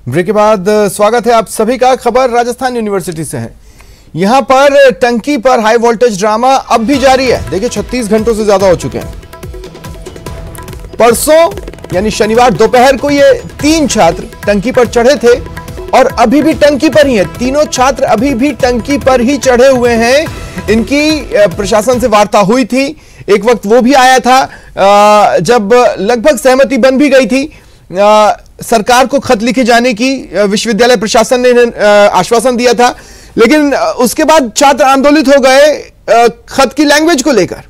Break के बाद स्वागत है आप सभी का। खबर राजस्थान यूनिवर्सिटी से है। यहां पर टंकी पर हाई वोल्टेज ड्रामा अब भी जारी है। देखिए 36 घंटों से ज्यादा हो चुके हैं। परसों यानी शनिवार दोपहर को ये 3 छात्र टंकी पर चढ़े थे और अभी भी टंकी पर ही है। तीनों छात्र अभी भी टंकी पर ही चढ़े हुए हैं। इनकी प्रशासन से वार्ता हुई थी। एक वक्त वो भी आया था जब लगभग सहमति बन भी गई थी। सरकार को खत लिखे जाने की विश्वविद्यालय प्रशासन ने आश्वासन दिया था, लेकिन उसके बाद छात्र आंदोलित हो गए खत की लैंग्वेज को लेकर।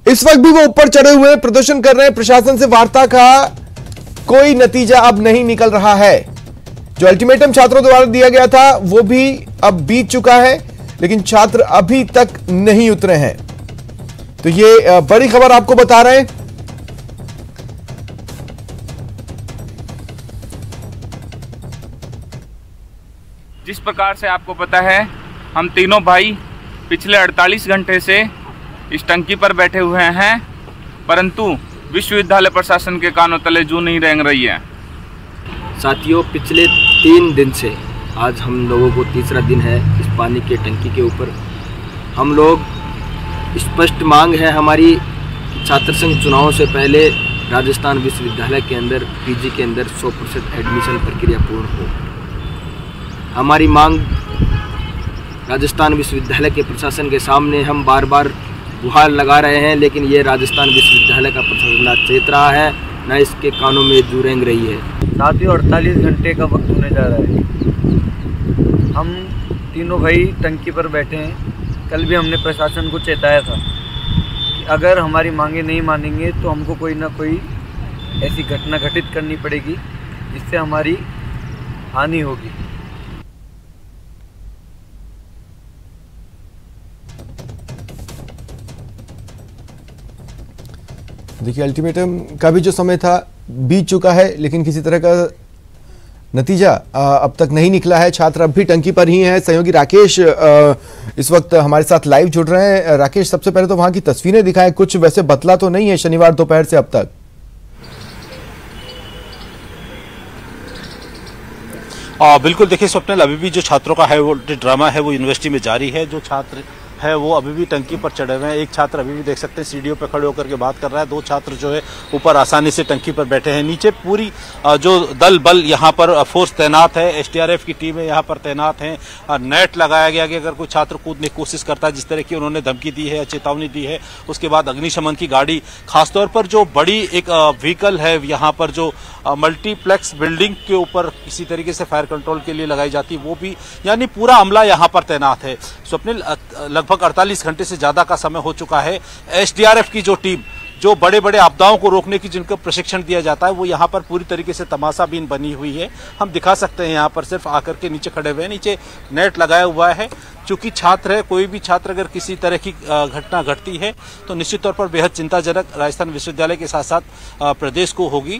इस वक्त भी वो ऊपर चढ़े हुए प्रदर्शन कर रहे हैं। प्रशासन से वार्ता का कोई नतीजा अब नहीं निकल रहा है। जो अल्टीमेटम छात्रों द्वारा दिया गया था वो भी अब बीत चुका है, लेकिन छात्र अभी तक नहीं उतरे हैं। तो ये बड़ी खबर आपको बता रहे हैं। जिस प्रकार से आपको पता है, हम तीनों भाई पिछले 48 घंटे से इस टंकी पर बैठे हुए हैं, परंतु विश्वविद्यालय प्रशासन के कानों तले जू नहीं रेंग रही है। साथियों, पिछले 3 दिन से आज हम लोगों को तीसरा दिन है इस पानी के टंकी के ऊपर। हम लोग स्पष्ट मांग है हमारी, छात्र संघ चुनाव से पहले राजस्थान विश्वविद्यालय के अंदर पीजी के अंदर 100% एडमिशन प्रक्रिया पूर्ण हो। हमारी मांग राजस्थान विश्वविद्यालय के प्रशासन के सामने हम बार बार गुहार लगा रहे हैं, लेकिन ये राजस्थान विश्वविद्यालय का प्रशासन ना चेत रहा है, ना इसके कानों में जू रेंग रही है। साथियों, 48 घंटे का वक्त होने जा रहा है। हम तीनों भाई टंकी पर बैठे हैं। कल भी हमने प्रशासन को चेताया था कि अगर हमारी मांगे नहीं मानेंगे तो हमको कोई ना कोई ऐसी घटना घटित करनी पड़ेगी जिससे हमारी हानि होगी। देखिए अल्टीमेटम का भी जो समय था बीत चुका है, लेकिन किसी तरह का नतीजा अब तक नहीं निकला है। छात्र अब भी टंकी पर ही हैं। सहयोगी राकेश इस वक्त हमारे साथ लाइव जुड़ रहे हैं। राकेश, सबसे पहले तो वहां की तस्वीरें दिखाएं। कुछ वैसे बदला तो नहीं है शनिवार दोपहर से अब तक? बिल्कुल, देखिए स्वप्निल, अभी भी जो छात्रों का हाई वोल्टेज ड्रामा है वो यूनिवर्सिटी में जारी है। जो छात्र है वो अभी भी टंकी पर चढ़े हुए हैं। एक छात्र अभी भी देख सकते हैं सीढ़ियों पर खड़े होकर के बात कर रहा है। 2 छात्र जो है ऊपर आसानी से टंकी पर बैठे हैं। नीचे पूरी जो दल बल यहाँ पर फोर्स तैनात है, एसडीआरएफ की टीमें यहाँ पर तैनात हैं। नेट लगाया गया कि अगर कोई छात्र कूदने की कोशिश करता है, जिस तरह की उन्होंने धमकी दी है, चेतावनी दी है, उसके बाद अग्निशमन की गाड़ी, खासतौर पर जो बड़ी एक व्हीकल है यहाँ पर जो मल्टीप्लेक्स बिल्डिंग के ऊपर किसी तरीके से फायर कंट्रोल के लिए लगाई जाती है, वो भी, यानी पूरा अमला यहाँ पर तैनात है। स्वप्निल, लगभग 48 घंटे से ज्यादा का समय हो चुका है। एसडीआरएफ की जो टीम, जो बड़े बड़े आपदाओं को रोकने की जिनको प्रशिक्षण दिया जाता है, वो यहाँ पर पूरी तरीके से तमाशाबीन बनी हुई है। हम दिखा सकते हैं यहाँ पर सिर्फ आकर के नीचे खड़े हुए हैं। नीचे नेट लगाया हुआ है। चूंकि छात्र है, कोई भी छात्र अगर किसी तरह की घटना घटती है तो निश्चित तौर पर बेहद चिंताजनक राजस्थान विश्वविद्यालय के साथ साथ प्रदेश को होगी।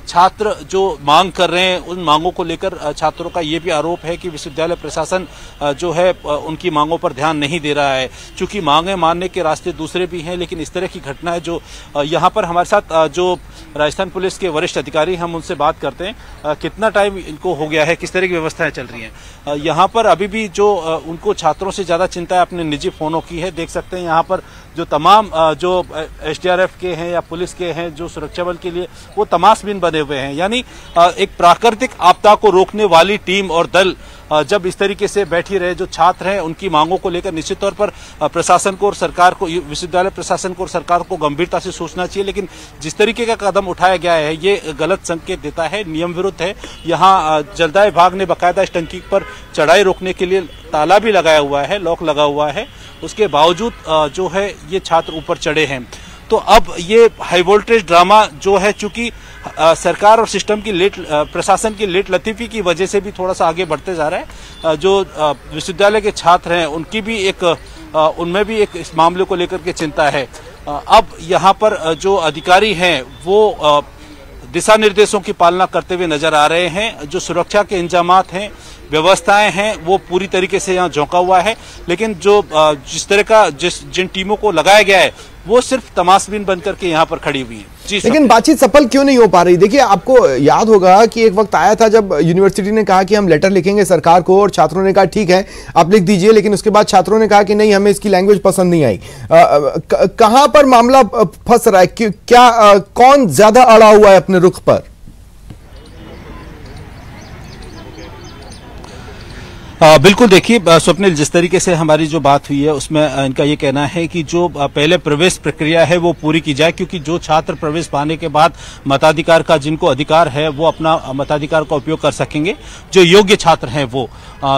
छात्र जो मांग कर रहे हैं, उन मांगों को लेकर छात्रों का ये भी आरोप है कि विश्वविद्यालय प्रशासन जो है उनकी मांगों पर ध्यान नहीं दे रहा है। चूंकि मांगे मानने के रास्ते दूसरे भी हैं, लेकिन इस तरह की घटना है जो यहाँ पर हमारे साथ जो राजस्थान पुलिस के वरिष्ठ अधिकारी, हम उनसे बात करते हैं। कितना टाइम इनको हो गया है, किस तरह की व्यवस्थाएं चल रही हैं यहाँ पर? अभी भी जो उनको छात्रों से ज्यादा चिंता है अपने निजी फोनों की है। देख सकते हैं यहाँ पर जो तमाम जो एसडीआरएफ के हैं या पुलिस के हैं, जो सुरक्षा बल के लिए, वो तमाशबीन बने हुए हैं। यानी एक प्राकृतिक आपदा को रोकने वाली टीम और दल जब इस तरीके से बैठी रहे, जो छात्र हैं उनकी मांगों को लेकर निश्चित तौर पर प्रशासन को और सरकार को, विश्वविद्यालय प्रशासन को और सरकार को गंभीरता से सोचना चाहिए। लेकिन जिस तरीके का कदम उठाया गया है ये गलत संकेत देता है, नियम विरुद्ध है। यहाँ जलदाय विभाग ने बाकायदा इस टंकी पर चढ़ाई रोकने के लिए ताला भी लगाया हुआ है, लॉक लगा हुआ है। उसके बावजूद जो है ये छात्र ऊपर चढ़े हैं। तो अब ये हाई वोल्टेज ड्रामा जो है, चूंकि सरकार और सिस्टम की प्रशासन की लेट लतीफी की वजह से भी थोड़ा सा आगे बढ़ते जा रहा है। जो विश्वविद्यालय के छात्र हैं उनकी भी उनमें भी एक इस मामले को लेकर के चिंता है। अब यहाँ पर जो अधिकारी हैं वो दिशा निर्देशों की पालना करते हुए नजर आ रहे हैं। जो सुरक्षा के इंतजामात हैं व्यवस्थाएं हैं वो पूरी तरीके से यहाँ झोंका हुआ है। लेकिन जो जिस तरह का जिन टीमों को लगाया गया है वो सिर्फ तमाशबीन बनकर के यहाँ पर खड़ी हुई है। जी, लेकिन बातचीत सफल क्यों नहीं हो पा रही? देखिए, आपको याद होगा कि एक वक्त आया था जब यूनिवर्सिटी ने कहा कि हम लेटर लिखेंगे सरकार को, और छात्रों ने कहा ठीक है आप लिख दीजिए, लेकिन उसके बाद छात्रों ने कहा कि नहीं, हमें इसकी लैंग्वेज पसंद नहीं आई। कहां पर मामला फंस रहा है? क्या कौन ज्यादा अड़ा हुआ है अपने रुख पर? बिल्कुल, देखिए स्वप्निल, जिस तरीके से हमारी जो बात हुई है उसमें इनका ये कहना है कि जो पहले प्रवेश प्रक्रिया है वो पूरी की जाए, क्योंकि जो छात्र प्रवेश पाने के बाद मताधिकार का जिनको अधिकार है वो अपना मताधिकार का उपयोग कर सकेंगे, जो योग्य छात्र हैं वो।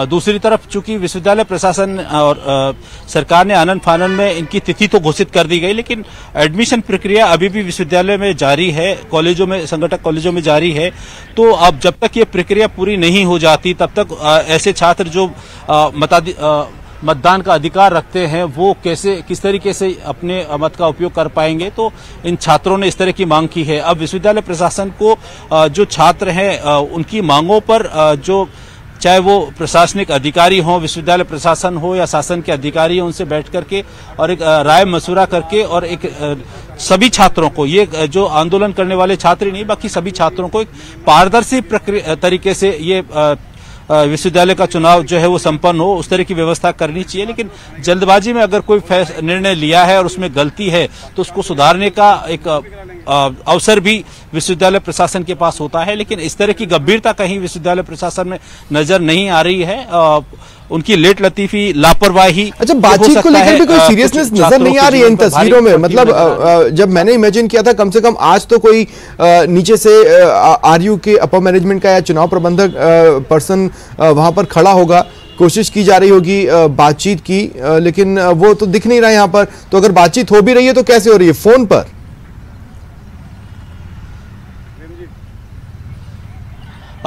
दूसरी तरफ चूंकि विश्वविद्यालय प्रशासन और सरकार ने आनन फानन में इनकी तिथि तो घोषित कर दी गई, लेकिन एडमिशन प्रक्रिया अभी भी विश्वविद्यालय में जारी है, कॉलेजों में, संगठक कॉलेजों में जारी है। तो अब जब तक ये प्रक्रिया पूरी नहीं हो जाती तब तक ऐसे छात्र जो मतदान का अधिकार रखते हैं वो किस तरीके से अपने मत का उपयोग कर पाएंगे। तो इन छात्रों ने इस तरह की मांग की है। अब विश्वविद्यालय प्रशासन को जो छात्र हैं उनकी मांगों पर जो चाहे वो प्रशासनिक अधिकारी हो, विश्वविद्यालय प्रशासन हो या शासन के अधिकारी हो, उनसे बैठ करके और एक राय मशवरा करके और एक सभी छात्रों को, ये जो आंदोलन करने वाले छात्र ही नहीं बाकी सभी छात्रों को एक पारदर्शी तरीके से ये विश्वविद्यालय का चुनाव जो है वो संपन्न हो, उस तरह की व्यवस्था करनी चाहिए। लेकिन जल्दबाजी में अगर कोई निर्णय लिया है और उसमें गलती है तो उसको सुधारने का एक अवसर भी विश्वविद्यालय प्रशासन के पास होता है। लेकिन इस तरह की गंभीरता कहीं विश्वविद्यालय प्रशासन में नजर नहीं आ रही है। उनकी लेट लतीफी, लापरवाही। अच्छा, बातचीत को लेकर भी कोई सीरियसनेस नजर नहीं आ रही है इन तस्वीरों में। मतलब जब मैंने इमेजिन किया था कम से कम आज तो कोई नीचे से आरयू के अपर मैनेजमेंट का या चुनाव प्रबंधक पर्सन वहां पर खड़ा होगा, कोशिश की जा रही होगी बातचीत की, लेकिन वो तो दिख नहीं रहा है यहाँ पर। तो अगर बातचीत हो भी रही है तो कैसे हो रही है? फोन पर?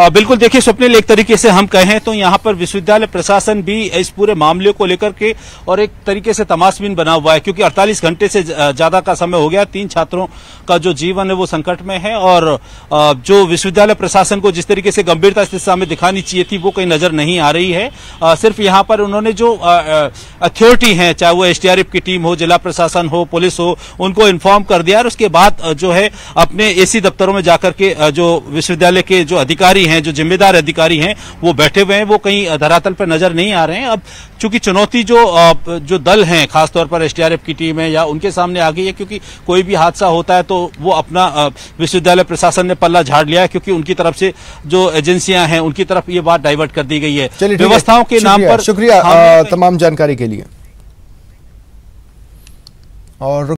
बिल्कुल, देखिए स्वप्निल, एक तरीके से हम कहें तो यहाँ पर विश्वविद्यालय प्रशासन भी इस पूरे मामले को लेकर के और एक तरीके से तमाशबीन बना हुआ है, क्योंकि 48 घंटे से ज्यादा का समय हो गया। 3 छात्रों का जो जीवन है वो संकट में है और जो विश्वविद्यालय प्रशासन को जिस तरीके से गंभीरता इस दिशा में दिखानी चाहिए थी वो कहीं नजर नहीं आ रही है। सिर्फ यहाँ पर उन्होंने जो अथॉरिटी है, चाहे वो एसडीआरएफ की टीम हो, जिला प्रशासन हो, पुलिस हो, उनको इन्फॉर्म कर दिया और उसके बाद जो है अपने एसी दफ्तरों में जाकर के जो विश्वविद्यालय के जो अधिकारी हैं, जो जिम्मेदार अधिकारी हैं, वो बैठे हुए हैं, वो कहीं धरातल पर नजर नहीं आ रहे हैं। अब चूंकि चुनौती जो दल हैं, खासतौर पर एसडीआरएफ की टीम है या उनके सामने आ गई है, क्योंकि कोई भी हादसा होता है तो वो अपना विश्वविद्यालय प्रशासन ने पल्ला झाड़ लिया है, क्योंकि उनकी तरफ से जो एजेंसियां हैं उनकी तरफ ये बात डाइवर्ट कर दी गई है व्यवस्थाओं के नाम पर। शुक्रिया तमाम जानकारी के लिए। और